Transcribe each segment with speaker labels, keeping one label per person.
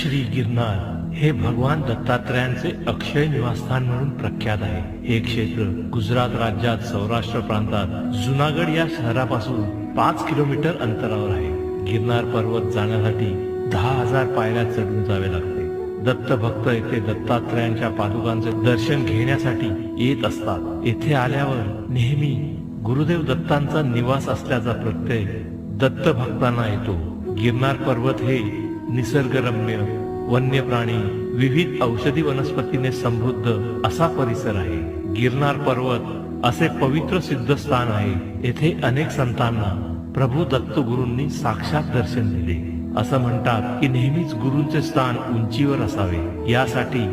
Speaker 1: श्री गिरनार हे भगवान दत्तात्रयांचे अक्षय निवासस्थान म्हणून प्रख्यात आहे। हे क्षेत्र गुजरात राज्यात सौराष्ट्र प्रांतात जुनागड या शहरापासून 5 किलोमीटर अंतरावर आहे। गिरनार पर्वत जाण्यासाठी 10,000 पायऱ्या चढून जावे लागते। दत्त भक्त येथे दत्तात्रयांच्या पादुकांचे दर्शन घेण्यासाठी येत असतात। येथे आल्यावर नेहमी गुरुदेव दत्तांचा निवास असल्याचा प्रत्यय दत्त भक्तांना येतो। गिरनार पर्वत हे निसर्गरम्य, वन्य प्राणी, विविध औषधी वनस्पतीने समृद्ध असा परिसर आहे। गिरनार पर्वत असे पवित्र सिद्धस्थान आहे। येथे अनेक संतांना प्रभू दत्त गुरूंनी साक्षात दर्शन दिले। असं म्हणतात की नेहमीच गुरूंचे स्थान उंचीवर असावे। यासाठी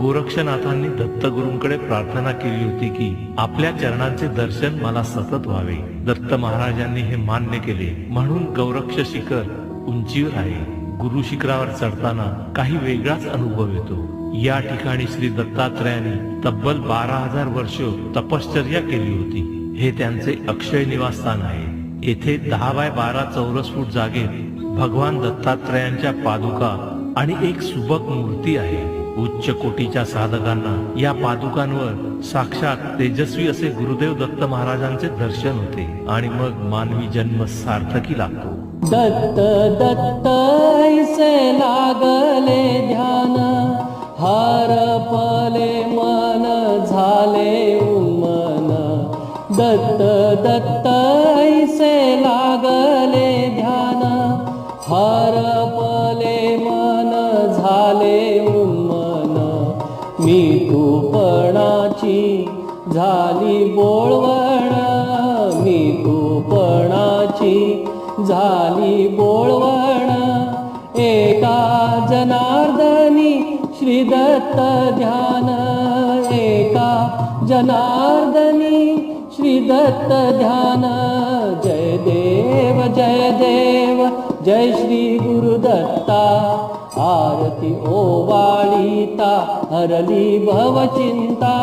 Speaker 1: गोरक्षनाथांनी दत्तगुरूंकडे प्रार्थना केली होती की आपल्या चरणांचे दर्शन मला सतत व्हावे। दत्त महाराजांनी हे मान्य केले, म्हणून गौरक्ष शिखर उंचीवर आहे। गुरु शिखरावर चढताना काही वेगळाच अनुभव येतो। या ठिकाणी श्री दत्तात्रयांनी तब्बल 12,000 वर्ष तपश्चर्या केली होती। हे त्यांचे अक्षय निवासस्थान आहे। येथे 10 बाय 12 चौरस फूट जागेत भगवान दत्तात्रयांच्या पादुका आणि एक सुबक मूर्ती आहे। उच्च कोटीच्या साधकांना या पादुकांवर साक्षात तेजस्वी असे गुरुदेव दत्त महाराजांचे दर्शन होते आणि मग मानवी जन्म सार्थकी लागतो।
Speaker 2: दत्त दत्त ऐसे लागले ध्यान, हरपले मन झाले उन्मन। दत्त दत्त ऐसे लागले ध्यान, हरपले मन झाले उन्मन। मी तूपणाची झाली बोळवण, मी तूपणाची झाली बोळवण। एका जनार्दनी श्री दत्त ध्यान, एका जनार्दनी श्री दत्त ध्यान। जय देव जय देव जय श्री गुरुदत्ता। आरती ओवाळीता हरली भवचिंता।